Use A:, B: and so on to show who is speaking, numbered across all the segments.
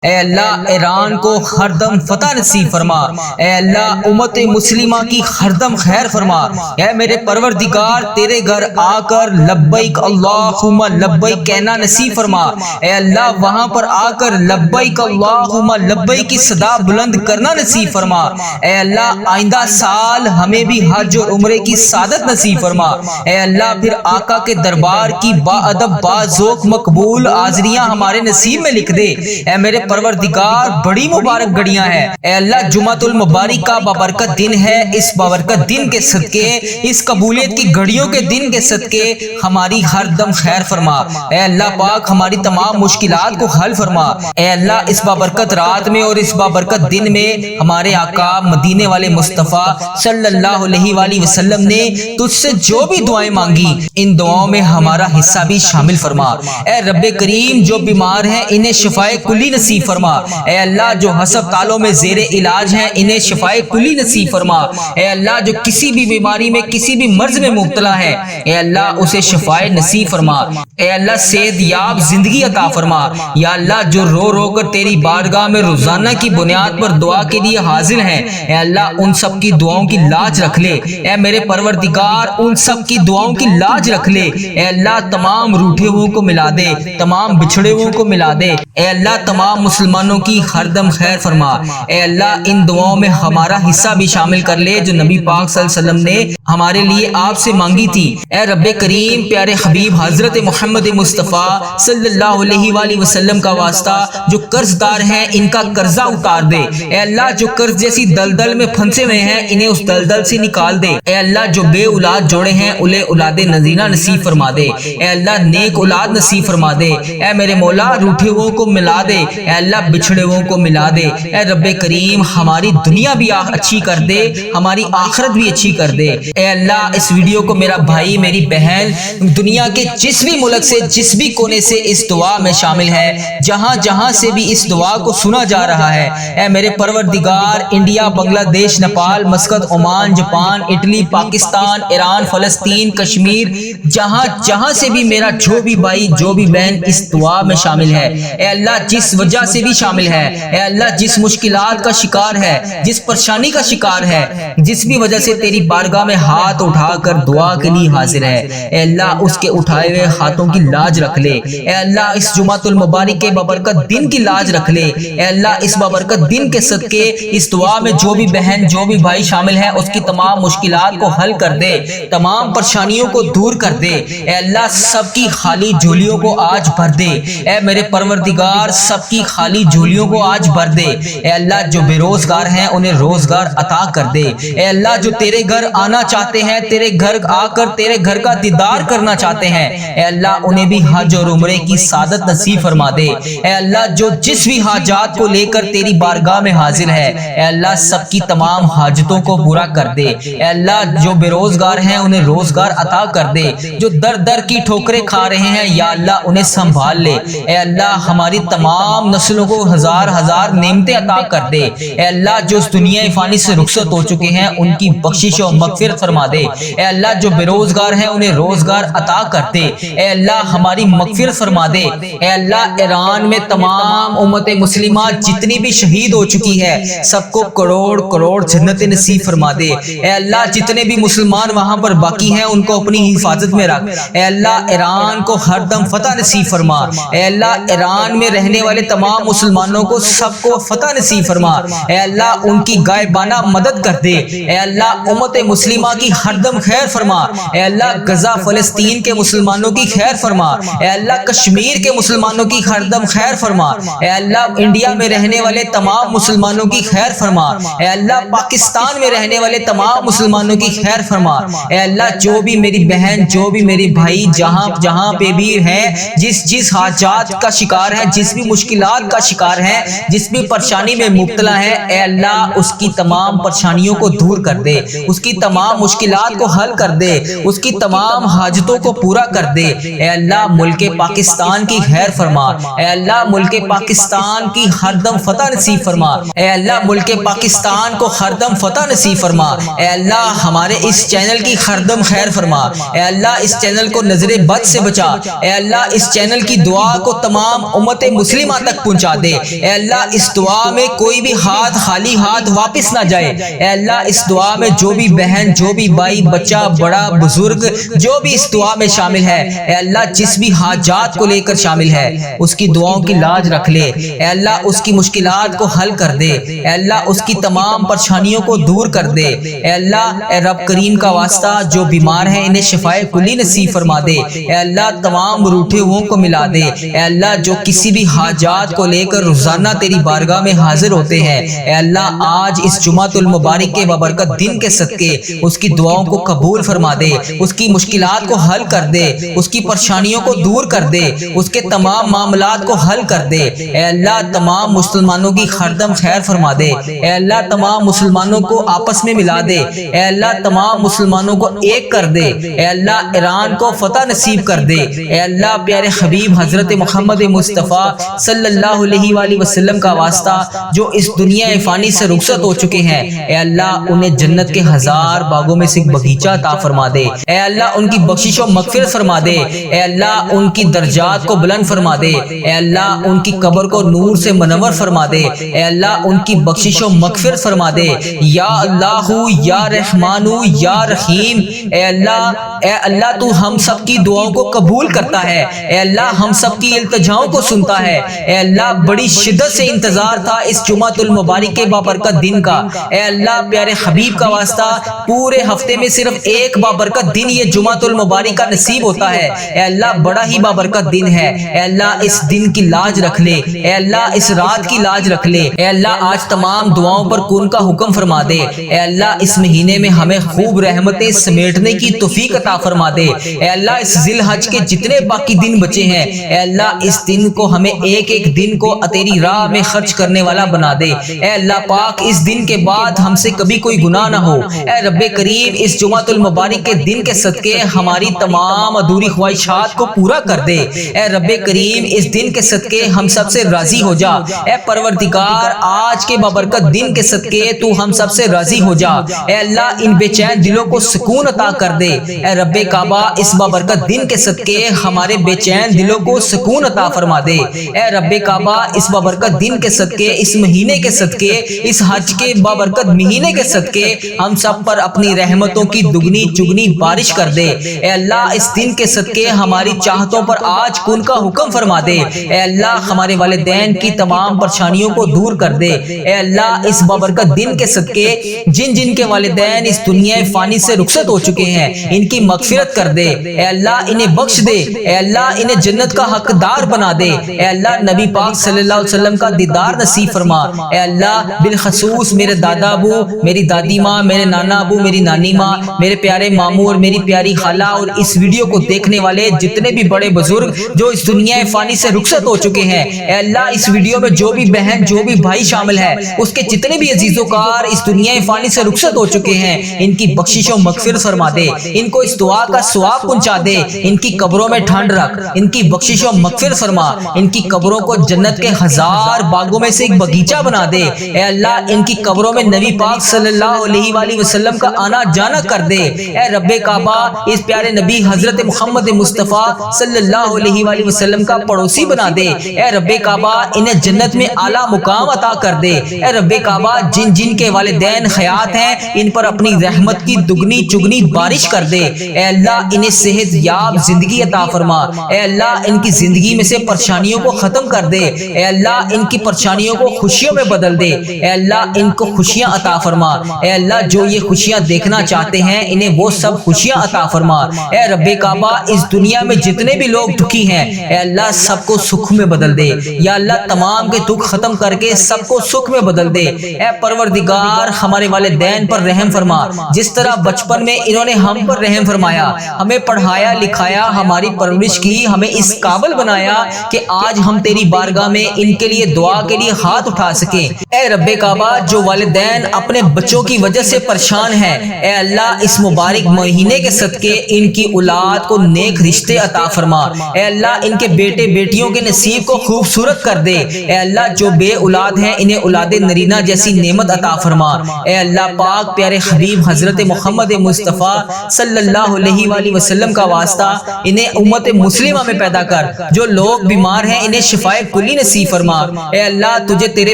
A: اے اللہ ایران کو ہر دم فتح نصیب فرما۔ اے اللہ امت مسلمہ کی ہر دم خیر فرما۔ اے میرے پروردگار تیرے گھر آ کر لبیک اللہم لبیک کہنا نصیب فرما۔ اے اللہ وہاں پر آ کر لبیک اللہم لبیک کی صدا بلند کرنا نصیب فرما۔ اے اللہ آئندہ سال ہمیں بھی حج اور عمرے کی سعادت نصیب فرما۔ اے اللہ پھر آقا کے دربار کی با ادب با ذوق مقبول حاضریاں ہمارے نصیب میں لکھ دے۔ اے میرے پروردگار بڑی مبارک گھڑیاں ہیں۔ اے اللہ جمعۃ المبارک کا بابرکت دن ہے، اس بابرکت دن کے صدقے، اس قبولیت کی گھڑیوں کے دن کے صدقے ہماری ہر دم خیر فرما۔ اے اللہ پاک ہماری تمام مشکلات کو حل فرما۔ اے اللہ اس بابرکت رات میں اور اس بابرکت دن میں ہمارے آقا مدینے والے مصطفیٰ صلی اللہ علیہ وآلہ وسلم نے تجھ سے جو بھی دعائیں مانگی ان دعاؤں میں ہمارا حصہ بھی شامل فرما۔ اے رب کریم جو بیمار ہیں انہیں شفائے کلی نصیب فرما۔ اے اللہ جو ہسپتالوں میں زیر علاج ہیں انہیں شفائے کلی نصیب فرما۔ اے اللہ جو کسی بھی بیماری میں کسی بھی مرض میں مبتلا ہے اے اللہ اسے شفائے نصیب فرما۔ اے اللہ صحت یاب زندگی عطا فرما۔ یا اللہ جو رو رو کر تیری بارگاہ میں روزانہ کی بنیاد پر دعا کے لیے حاضر ہیں اے اللہ ان سب کی دعاؤں کی لاج رکھ لے۔ اے میرے پروردگار ان سب کی دعاؤں کی لاج رکھ لے۔ اے اللہ تمام روٹھے ہوئوں کو ملا دے، تمام بچھڑے ہوئوں کو ملا دے۔ اے اللہ تمام مسلمانوں کی ہر دم خیر فرما۔ اے اللہ ان دعاؤں میں ہمارا حصہ بھی شامل کر لے جو نبی پاک صلی اللہ علیہ وسلم نے ہمارے لیے آپ سے مانگی تھی۔ اے رب کریم پیارے حبیب حضرت محمد مصطفیٰ صلی اللہ علیہ وآلہ وسلم کا واسطہ جو قرض دار ہیں ان کا قرضہ اتار دے۔ اے اللہ جو قرض جیسی دلدل میں پھنسے ہوئے ہیں انہیں اس دلدل سے نکال دے۔ اے اللہ جو بے اولاد جوڑے ہیں انہیں اولاد نذیرہ نصیب فرما دے۔ اے اللہ نیک اولاد نصیب فرما دے۔ اے میرے مولا روٹھے ہوئوں کو ملا دے، اے اللہ بچھڑے ہوئوں کو ملا دے۔ اے رب کریم ہماری دنیا بھی اچھی کر دے، ہماری آخرت بھی اچھی کر دے۔ اے اللہ اس ویڈیو کو میرا بھائی میری بہن دنیا کے جس بھی ملک سے جس بھی کونے سے اس دعا میں شامل ہے، جہاں جہاں سے بھی اس دعا کو سنا جا رہا ہے اے میرے پروردگار انڈیا، بنگلہ دیش، Nepal, Muscat, Oman, Japan, Italy, Pakistan, Iran, فلسطین، کشمیر، جہاں جہاں سے بھی میرا جو بھی بھائی جو بھی بہن اس دعا میں شامل ہے اے اللہ جس وجہ سے بھی شامل ہے اے اللہ جس مشکلات کا شکار ہے، جس پریشانی کا شکار ہے، جس بھی وجہ سے تیری بارگاہ میں ہاتھ اٹھا کر دعا کے لیے حاضر ہے اے اللہ اس کے اٹھائے ہوئے ہاتھوں کی لاج رکھ لے۔ اے اللہ اس جمعۃ المبارک کے بابرکت دن کی لاج رکھ لے۔ اے اللہ اس بابرکت دن کے صدقے اس دعا میں جو بھی بہن جو بھی بھائی شامل ہے اس کی تمام مشکلات کو حل کر دے، تمام پریشانیوں کو دور کر دے۔ اے اللہ سب کی خالی جھولیوں کو آج بھر دے۔ اے میرے پروردگار سب کی خالی جھولیوں کو آج بھر دے۔ اے اللہ جو بے روزگار ہیں انہیں روزگار عطا کر دے۔ اے اللہ جو تیرے گھر آنا چاہتے ہیں، تیرے گھر آ کر تیرے گھر کا دیدار کرنا چاہتے ہیں اے اللہ انہیں بھی حج اور عمرے کی سعادت نصیب فرما دے۔ اے اللہ جو جس بھی حاجات کو لے کر تیری بارگاہ میں حاضر ہے اے اللہ سب کی تمام حاجتوں کو پورا کر دے۔ اے اللہ جو بے روزگار ہیں انہیں روزگار عطا کر دے، جو در در کی ٹھوکریں کھا رہے ہیں یا اللہ انہیں سنبھال لے۔ اے اللہ ہماری تمام نسلوں کو ہزار ہزار نعمتیں عطا کر دے۔ اے اللہ جو اس دنیا فانی سے رخصت ہو چکے ہیں ان کی بخشش و مغفرت فرما دے۔ اے اللہ جو بے روزگار ہیں انہیں روزگار عطا کر دے۔ اے اللہ ہماری مغفرت فرما دے۔ اے اللہ ایران میں تمام امت مسلمہ جتنی بھی شہید ہو چکی ہے سب کو کروڑ کروڑ جنت نصیب فرما دے۔ اے اللہ جتنے بھی مسلمان وہاں پر باقی ہیں ان کو اپنی حفاظت میں رکھ۔ اے اللہ ایران کو ہر دم فتح نصیب فرما۔ اے اللہ ایران میں رہنے والے تمام مسلمانوں کو سب کو فتح نصیب فرما۔ اے اللہ ان کی غائبانہ مدد کر دے۔ اے اللہ امت مسلمہ کی ہر دم خیر فرما۔ اے اللہ غزہ فلسطین کے مسلمانوں کی خیر فرما۔ اے اللہ کشمیر کے مسلمانوں کی ہر دم خیر فرما۔ اے اللہ انڈیا میں رہنے والے تمام مسلمانوں کی خیر فرما۔ اے اللہ پاکستان میں رہنے والے تمام مسلمانوں کی خیر فرما۔ اے اللہ جو بھی میری بہن جو بھی میری بھائی جہاں جہاں پہ بھی ہیں جس حاجات کا شکار ہے، جس بھی مشکلات کا شکار ہے، جس بھی پریشانی میں مبتلا ہے اے اللہ اس کی تمام پریشانیوں کو دور کر دے، اس کی تمام مشکلات کو حل کر دے، اس کی تمام حاجتوں کو پورا کر دے۔ اے اللہ ملک پاکستان کی خیر فرما۔ اے اللہ ملک پاکستان کی ہر دم فتح نصیب فرما۔ اے اللہ ملک پاکستان کو ہر دم فتح نصیب فرما۔ اے اللہ ہمارے اس چینل کی ہر دم خیر فرما۔ اے اللہ اس چینل کو نظر بد سے بچا۔ اے اللہ اس چینل کی دعا کو تمام امت مسلمہ تک پہنچا دے۔ اے اللہ اس دعا میں کوئی بھی ہاتھ خالی ہاتھ واپس نہ جائے۔ اے اللہ اس دعا میں جو بھی بہن، جو بھی بھائی، بچہ، بڑا، بزرگ، جو بھی اس دعا میں شامل ہے، اے اللہ جس بھی حاجات کو لے کر شامل ہے اس کی دعاؤں کی لاج رکھ لے۔ اے اللہ اس کی مشکلات کو حل کر دے۔ اے اللہ اس کی تمام پریشانیوں کو دور کر دے۔ اے اللہ اے رب کریم کا واسطہ جو بیمار ہیں انہیں شفائے کلی نصیب فرما دے۔ اے اللہ تمام روٹھے ہوئوں کو ملا دے۔ اے اللہ جو کسی بھی حاجات کو لے کر روزانہ تیری بارگاہ میں حاضر ہوتے ہیں، اے اللہ آج اس جمعۃ المبارک کے بابرکت دن کے صدقے اس کی دعاؤں کو قبول فرما دے، اس کی مشکلات کو حل کر دے، اس کی پریشانیوں کو دور کر دے، اس کے تمام معاملات کو حل کر دے۔ اے اللہ تمام مسلمانوں کی خردم خیر فرما دے۔ اے اللہ تمام مسلمانوں کو آپس میں ملا دے۔ اے اللہ تمام مسلمانوں کو ایک کر دے۔ اے اللہ ایران کو فتح نصیب کر دے۔ اے اللہ پیارے حبیب حضرت محمد مصطفیٰ صلی اللہ علیہ وآلہ وسلم کا واسطہ جو اس دنیا فانی سے رخصت ہو چکے ہیں، اے اللہ انہیں جنت کے ہزار باغوں میں سے ایک باغیچہ عطا فرما دے۔ اے اللہ ان کی بخشش و مغفرت فرما دے۔ اے اللہ ان کی درجات کو بلند فرما دے۔ اے اللہ ان کی قبر کو نور سے منور فرما دے۔ اے اللہ ان کی بخشش و مغفرت فرما دے۔ یا اللہ یا رحمان یا رحیم، اے اللہ تو ہم سب کی دعاؤں کو قبول کرتا ہے۔ اے اللہ ہم سب کی التجاؤں کو سنتا ہے۔ اے اللہ بڑی شدت سے انتظار تھا اس جمعۃ المبارک کے بابرکت دن کا۔ اے اللہ پیارے حبیب کا واسطہ پورے ہفتے میں صرف ایک بابرکت دن یہ جمعۃ المبارک کا نصیب ہوتا ہے۔ اے اللہ بڑا ہی بابرکت دن ہے۔ اے اللہ اس دن کی لاج رکھ لے۔ اے اللہ اس رات کی لاج رکھ لے۔ اے اللہ آج تمام دعاؤں پر کن کا حکم فرما دے۔ اے اللہ اس مہینے میں ہمیں خوب رحمتیں سمیٹنے کی توفیق عطا فرما دے۔ اے اللہ اس ذی الحج کے جتنے باقی دن بچے ہیں، اے اللہ اس دن کو ہمیں ایک ایک دن کو تیری راہ میں خرچ کرنے والا بنا دے۔ اے اللہ پاک اس دن کے بعد ہم سے کبھی کوئی گناہ نہ ہو۔ اے رب کریم اس جمعۃ المبارک کے دن کے صدقے ہماری تمام ادھوری خواہشات کو پورا کر دے۔ اے رب کریم اس دن کے صدقے ہم سب سے راضی ہو جا۔ اے پروردگار آج کے بابرکت دن کے صدقے تو ہم سب سے راضی ہو جا۔ اے اللہ ان بے چین دلوں کو سکون عطا کر دے۔ اے رب کعبہ اس بابرکت دن کے صدقے ہمارے بے چین دلوں کو سکون عطا فرما دے۔ اے رب کعبہ اس بابرکت دن کے صدقے، اس مہینے کے صدقے، اس حج کے بابرکت مہینے کے صدقے ہم سب پر اپنی رحمتوں کی دگنی چگنی بارش کر دے۔ اے اللہ اس دن کے صدقے ہماری چاہتوں پر آج کن کا حکم فرما دے۔ اے اللہ ہمارے والدین کی تمام پریشانیوں کو دور کر دے۔ اے اللہ اس بابرکت دن کے صدقے جن جن کے والدین اس دنیا فانی سے رخصت ہو چکے ہیں ان کی مغفرت کر دے۔ اے اللہ انہیں بخش دے۔ اے اللہ انہیں جنت کا حقدار بنا دے۔ اے اللہ نبی پاک صلی اللہ علیہ وسلم کا دیدار نصیب فرما۔ اے اللہ بالخصوص میرے دادا ابو، میری دادی ماں، میرے نانا ابو، میری نانی ماں، میرے پیارے ماموں اور میری پیاری خالہ اور اس ویڈیو کو دیکھنے والے جتنے بھی بڑے بزرگ جو اس دنیا فانی سے رخصت ہو چکے ہیں، اے اللہ اس ویڈیو میں جو بھی بہن جو بھی بھائی شامل ہے اس کے جتنے بھی عزیز و کار اس دنیا فانی سے رخصت ہو چکے ہیں ان کی بخشش و مغفرت فرما دے۔ ان کو اس دعا کا ثواب پہنچا دے۔ ان کی قبروں میں ٹھنڈ رکھ، ان کی بخشش و مغفرت فرما۔ ان کی قبروں کو جنت کے ہزار باغوں میں سے ایک باغیچہ بنا دے۔ اے اللہ ان کی قبروں میں نبی پاک صلی اللہ علیہ وآلہ وسلم کا آنا جانا کر دے۔ اے رب کعبہ اس پیارے نبی حضرت محمد مصطفیٰ صلی اللہ علیہ وآلہ وسلم کا پڑوسی بنا دے۔ اے رب کعبہ انہیں جنت میں اعلیٰ مقام عطا کر دے۔ اے رب کعبہ جن جن کے والدین حیات ہیں ان پر اپنی رحمت کی دگنی چگنی بارش کر دے۔ اے اللہ انہیں صحت یاب زندگی عطا فرما۔ اے اللہ ان کی زندگی میں سے پریشانیوں کو ختم کر دے۔ اے اللہ ان کی پریشانیوں کو خوشیوں میں بدل دے۔ اے اللہ ان کو خوشیاں عطا فرما۔ اے اللہ جو یہ خوشیاں دیکھنا چاہتے ہیں انہیں وہ سب خوشیاں عطا فرما۔ اے رب کعبہ اس دنیا میں جتنے بھی لوگ دکھی ہیں اے اللہ سب کو سکھ میں بدل دے۔ یا اللہ تمام کے دکھ ختم کر کے سب کو سکھ میں بدل دے۔ اے پروردگار ہمارے والدین پر رحم فرما، جس طرح بچپن میں انہوں نے ہم پر رحم فرمایا، ہمیں پڑھایا لکھایا، ہماری پرورش کی، ہمیں اس قابل بنایا کہ آج ہم تیری بارگاہ میں ان کے لیے دعا کے لیے ہاتھ اٹھا سکیں۔ اے رب کعبہ جو والدین اپنے بچوں کی وجہ سے پریشان ہیں اے اللہ اس مبارک مہینے کے صدقے ان کی اولاد کو نیک رشتے عطا فرما۔ اے اللہ ان کے بیٹے بیٹیوں کے نصیب کو خوبصورت کر دے۔ اے اللہ جو بے اولاد ہیں انہیں اولاد نرینہ جیسی نعمت عطا فرما۔ اے اللہ پاک پیارے حبیب حضرت محمد مصطفیٰ صلی اللہ علیہ وآلہ وسلم کا واسطہ انہیں امت مسلمہ میں پیدا کر۔ جو لوگ بیمار ہیں انہیں شفائے کلی نصیب فرما۔ اے اللہ تجھے تیرے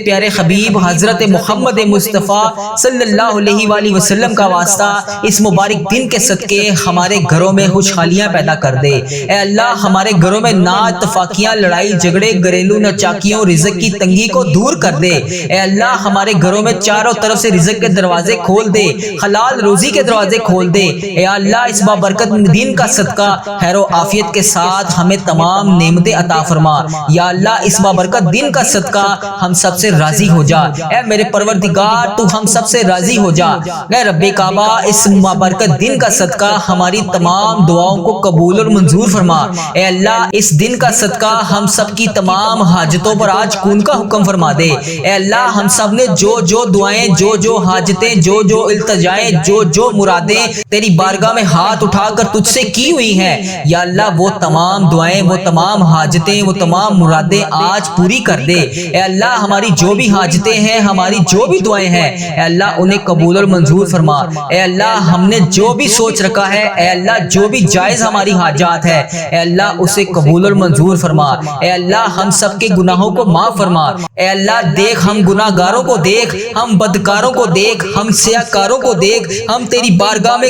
A: پیارے حبیب حضرت محمد مصطفیٰ صلی اللہ علیہ وآلہ وسلم کا واسطہ اس مبارک دن کے صدقے ہمارے گھروں میں خوشحالیاں پیدا کر دے۔ اے اللہ ہمارے گھروں میں نااتفاقیاں، لڑائی جھگڑے، گھریلو ناچاکیوں، رزق کی تنگی کو دور کر دے۔ اے اللہ ہمارے گھروں میں چاروں طرف سے رزق کے دروازے کھول دے، حلال روزی کے دروازے کھول دے۔ اے اللہ اس بابرکت دن کا صدقہ خیر و عافیت کے ساتھ ہمیں تمام نعمتیں عطا فرما۔ یا اللہ اس بابرکت دن کا صدقہ ہم سب سے راضی ہو جا۔ اے میرے پروردگار تو ہم سب سے راضی ہو جا۔ اے رب کعبہ اس بابرکت دن کا صدقہ ہماری تمام دعاؤں کو قبول اور منظور فرما۔ اے اللہ اس دن کا صدقہ ہم سب کی تمام حاجتوں پر آج کون کا حکم فرما دے۔ اے اللہ ہم سب نے جو دعائیں، جو حاجتیں، جو التجائیں، جو مرادیں تیری بارگاہ میں ہاتھ اٹھا کر تجھ سے کی ہوئی ہیں، یا اللہ وہ تمام دعائیں، وہ تمام حاجتیں، وہ تمام مرادیں آج پوری کر دے۔ اے اللہ ہماری جو بھی حاجتیں ہیں، ہماری جو بھی دعائیں ہیں، اے اللہ انہیں قبول اور منظور فرما۔ اے اللہ ہم نے جو بھی سوچ رکھا ہے، اے اللہ جو بھی جائز ہماری حاجات ہے، اے اللہ اسے قبول اور منظور فرما۔ اے اللہ ہم سب کے گناہوں کو معاف فرما۔ اے اللہ دیکھ ہم گناہگاروں کو دیکھ، ہم بدکاروں کو دیکھ، ہم سیاکاروں کو دیکھ، ہم تیری بارگاہ میں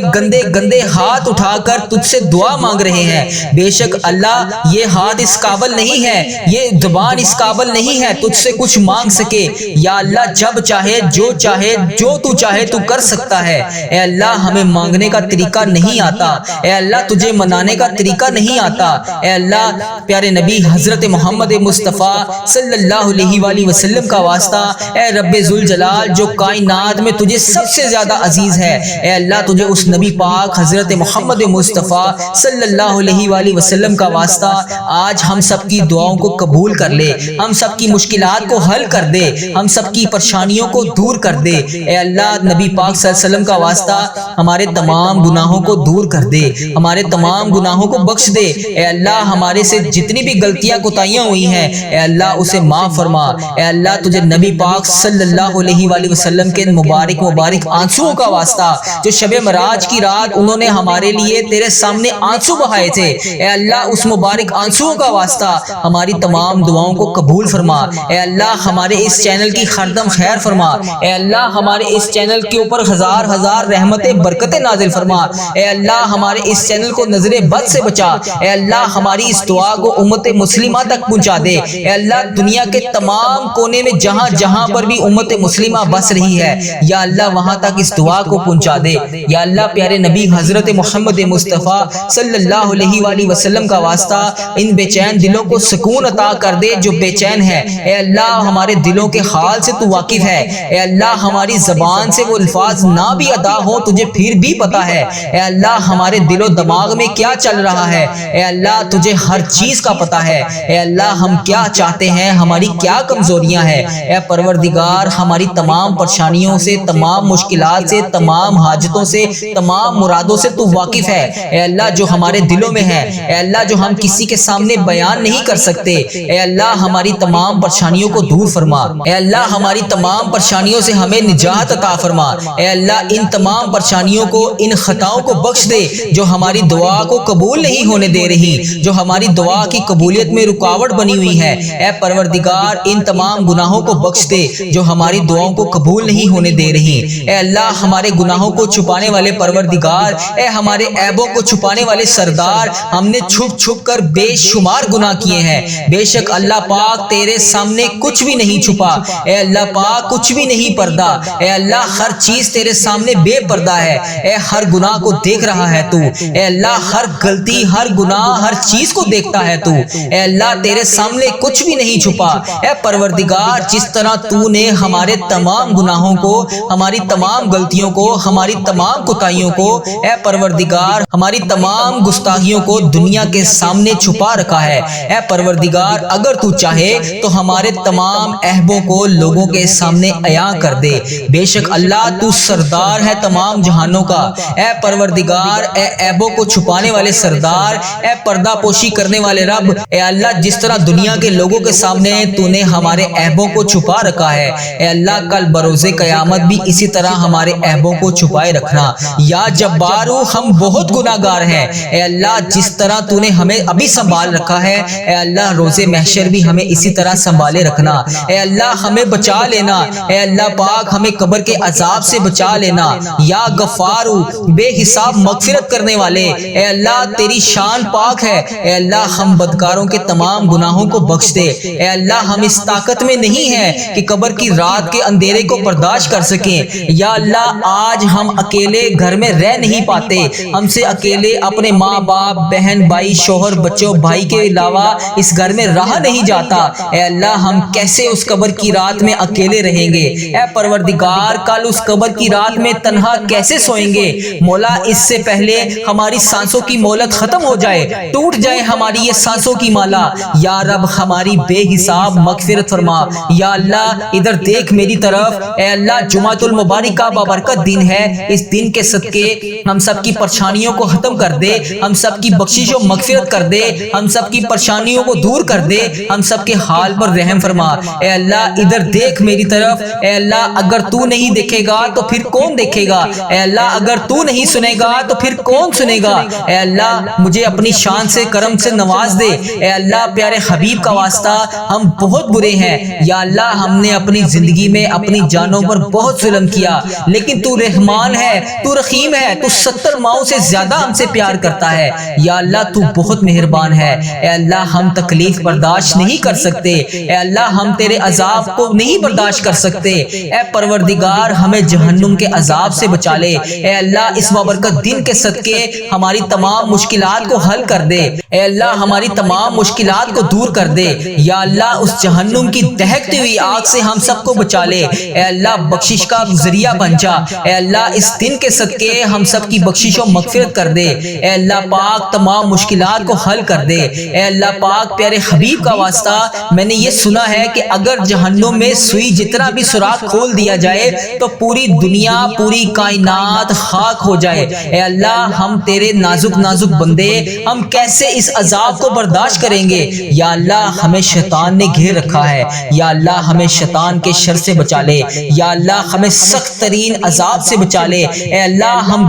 A: گندے ہاتھ اٹھا کر تجھ سے دعا مانگ رہے ہیں۔ بے شک اللہ یہ ہاتھ اس قابل نہیں ہے، یہ زبان اس قابل نہیں ہے تجھ سے کچھ مانگ سکے۔ یا اللہ جب چاہے جو تو چاہے تو کر سکتا ہے۔ اے اللہ ہمیں مانگنے کا طریقہ نہیں آتا، اے اللہ تجھے منانے کا طریقہ نہیں آتا۔ اے اللہ پیارے نبی حضرت محمد مصطفیٰ صلی اللہ علیہ وآلہ وسلم کا واسطہ، اے رب ذوالجلال جو کائنات میں تجھے سب سے زیادہ عزیز ہے، اے اللہ تجھے اس نبی پاک حضرت محمد مصطفیٰ صلی اللہ علیہ وآلہ وسلم کا واسطہ آج ہم سب کی دعاؤں کو قبول کر لے، ہم سب کی مشکلات کو حل کر دے، ہم سب کی پریشانیوں کو دور کر دے۔ اے اللہ نبی پاک صلی اللہ علیہ وسلم کا واسطہ ہمارے تمام گناہوں کو دور کر دے، ہمارے تمام گناہوں کو بخش دے۔ اے اللہ ہمارے سے جتنی بھی غلطیاں کوتاہیاں ہوئی ہیں، اے اللہ اسے معاف فرما۔ اے اللہ تجھے نبی پاک صلی اللہ علیہ وآلہ وسلم کے مبارک آنسوؤں کا واسطہ جو شب معراج کی رات انہوں نے ہمارے لیے تیرے سامنے آنسو بہائے تھے، اے اللہ اس مبارک آنسوؤں کا واسطہ ہماری تمام دعاؤں کو قبول فرما۔ اے اللہ ہمارے اس چینل کی خردم خیر فرما۔ اے اللہ ہمارے اس چینل کے اوپر ہزار رحمتیں برکتیں نازل فرما۔ اے اللہ ہمارے اس چینل کو نظر بد سے بچا۔ اے اللہ ہماری اس دعا کو امت مسلمہ تک پہنچا دے۔ اے اللہ دنیا کے تمام کونے میں جہاں پر بھی امت مسلمہ بس رہی ہے، یا اللہ وہاں تک اس دعا کو پہنچا دے۔ یا اللہ پیارے نبی حضرت محمد مصطفیٰ صلی اللہ علیہ وآلہ وسلم کا واسطہ ان بے چین دلوں کو سکون عطا کر دے جو بے چین ہے۔ اے اللہ ہمارے دلوں کے حال سے تو واقف ہے، اے اللہ ہماری زبان سے وہ الفاظ نہ بھی ادا ہو تجھے پھر بھی پتا ہے۔ اے اللہ ہمارے دل و دماغ میں کیا چل رہا ہے، اے اللہ تجھے ہر چیز کا پتا ہے۔ اے اللہ ہم کیا چاہتے ہیں، ہماری کیا کمزوریاں ہیں، اے پروردگار ہماری تمام پریشانیوں سے، تمام مشکلات سے، تمام حاجتوں سے، تمام مرادوں سے تو واقف ہے۔ اے اللہ جو ہمارے دلوں میں ہے، اے اللہ جو ہم کسی کے سامنے بیان نہیں کر سکتے، اے اللہ ہماری تمام پریشانیوں کو دور فرما۔ اے اللہ ہماری تمام پریشانیوں سے ہمیں نجات عطا فرما۔ اے اللہ ان تمام پریشانیوں کو، ان خطاؤں کو بخش دے جو ہماری دعا کو قبول نہیں ہونے دے رہی، جو ہماری دعا کی قبولیت میں رکاوٹ بنی ہوئی ہے۔ اے پروردگار ان تمام گناہوں کو بخش دے جو ہماری دعاؤں کو قبول نہیں ہونے دے رہی۔ اے اللہ ہمارے گناہوں کو چھپانے والے پروردگار، اے ہمارے عیبوں کو چھپانے والے سردار، ہم نے چھپ کر بے شمار گناہ کیے ہیں۔ بے شک اللہ پاک تیرے سامنے کچھ بھی نہیں چھپا، اے اللہ پاک کچھ بھی نہیں پردہ، اے اللہ ہر چیز تیرے سامنے بے پردہ ہے۔ اے ہر گناہ کو دیکھ رہا ہے تو، اے اللہ ہر غلطی، ہر گناہ، ہر چیز کو دیکھتا ہے تو، اے اللہ تیرے سامنے کچھ بھی نہیں چھپا۔ اے پروردگار جس طرح تو نے ہمارے تمام گناہوں کو، ہماری تمام غلطیوں کو، ہماری تمام کوتاہیوں کو، اے پروردگار ہماری تمام گستاخیوں کو دنیا کے سامنے چھپا رکھا ہے، اے پروردگار اگر تو چاہے تو ہمارے تمام عیبوں کو لوگوں کے سامنے عیاں کر دے۔ بے شک اللہ تو سردار ہے تمام جہانوں کا، اے پروردگار اے عیبوں کو چھپانے والے سردار، اے پردہ پوشی کرنے والے رب، اے اللہ جس طرح دنیا کے لوگوں کے سامنے تو نے ہمارے عیبوں کو چھپا رکھا ہے، اے اللہ کل بروز قیامت بھی اسی طرح ہمارے عیبوں کو چھپائے رکھنا۔ یا جبارو ہم بہت گناہگار ہیں، اے اللہ جس طرح تو نے ہمیں ابھی سنبھال رکھا ہے، اے اللہ روز محشر محشر بھی ہمیں اسی طرح سنبھالے رکھنا۔ اے اللہ ہمیں بچا لینا، اے اللہ پاک ہمیں قبر کے عذاب سے بچا لینا۔ یا غفارو، بے حساب مغفرت کرنے والے، اے اللہ تیری شان پاک ہے، اے اللہ ہم بدکاروں کے تمام گناہوں کو بخش دے۔ اے اللہ ہم اس طاقت میں نہیں ہیں کہ قبر کی رات کے اندھیرے کو برداشت کر سکیں۔ یا اللہ آج ہم اکیلے گھر میں رہ نہیں پاتے، ہم سے اکیلے اپنے ماں باپ، بہن بھائی، شوہر بچوں بھائی کے علاوہ اس گھر میں رہا نہیں جاتا۔ اے اللہ ہم کیسے اس قبر کی رات میں اکیلے رہیں گے؟ اے پروردگار کل اس قبر کی رات میں تنہا کیسے سوئیں گے؟ مولا اس سے پہلے ہماری سانسوں کی مہلت ختم ہو جائے، ٹوٹ جائے ہماری یہ سانسوں کی مالا۔ یا رب ہماری بے حساب مغفرت فرما۔ یا اللہ ادھر دیکھ میری طرف، اے اللہ جمعۃ المبارکہ بابرکت دن ہے، اس دن کے صدقے ہم سب کی پریشانیوں کو ختم کر دے، ہم سب کی بخشش و مغفرت کر دے، ہم سب کی پریشانیوں کو دور کر دے، ہم سب کے حال پر رحم فرما۔ اے اللہ ادھر دیکھ میری طرف، اے اللہ اگر تو نہیں دیکھے گا تو پھر کون دیکھے گا؟ اے اللہ اگر تو نہیں سنے گا تو پھر کون سنے گا؟ اے اللہ مجھے اپنی شان سے کرم سے نواز دے۔ اے اللہ پیارے حبیب کا واسطہ ہم بہت برے ہیں، یا اللہ ہم نے اپنی زندگی میں اپنی جانوں پر بہت ظلم کیا، لیکن تو رحمان ہے، تو رحیم ہے، تو 70 ماؤں سے زیادہ ہم سے پیار کرتا ہے۔ یا اللہ تو بہت مہربان ہے۔ اے اللہ ہم تکلیف برداشت نہیں کر سکتے، اے اللہ ہم تیرے عذاب کو نہیں برداشت کر سکتے۔ اے پروردگار ہمیں جہنم کے عذاب سے بچا لے۔ اے اللہ اس بابرکت دن کے صدقے ہماری تمام مشکلات کو حل کر دے، اے اللہ ہماری تمام مشکلات کو دور کر دے۔ یا اللہ اس جہنم کی دہکتی ہوئی آگ سے ہم سب کو بچا لے، اے اللہ بخشش کا ذریعہ بن جا۔ اے اللہ اس دن کے صدقے ہم سب کی بخشش و مغفرت کر دے، اے اللہ پاک تمام مشکلات کو حل کر دے۔ اے اللہ پاک پیارے حبیب کا واسطہ میں نے یہ سنا ہے کہ اگر جہنم میں سوئی جتنا بھی سوراخ کھول دیا جائے تو پوری دنیا پوری کائنات خاک ہو جائے۔ اے اللہ ہم تیرے نازک نازک بندے، ہم کیسے اس عذاب کو برداشت کریں گے؟ یا اللہ ہمیں شیطان نے گھیر رکھا ہے، یا اللہ ہمیں شیطان کے شر سے بچا لے، یا اللہ ہمیں سخت ترین عذاب سے بچا لے۔ اے اللہ ہم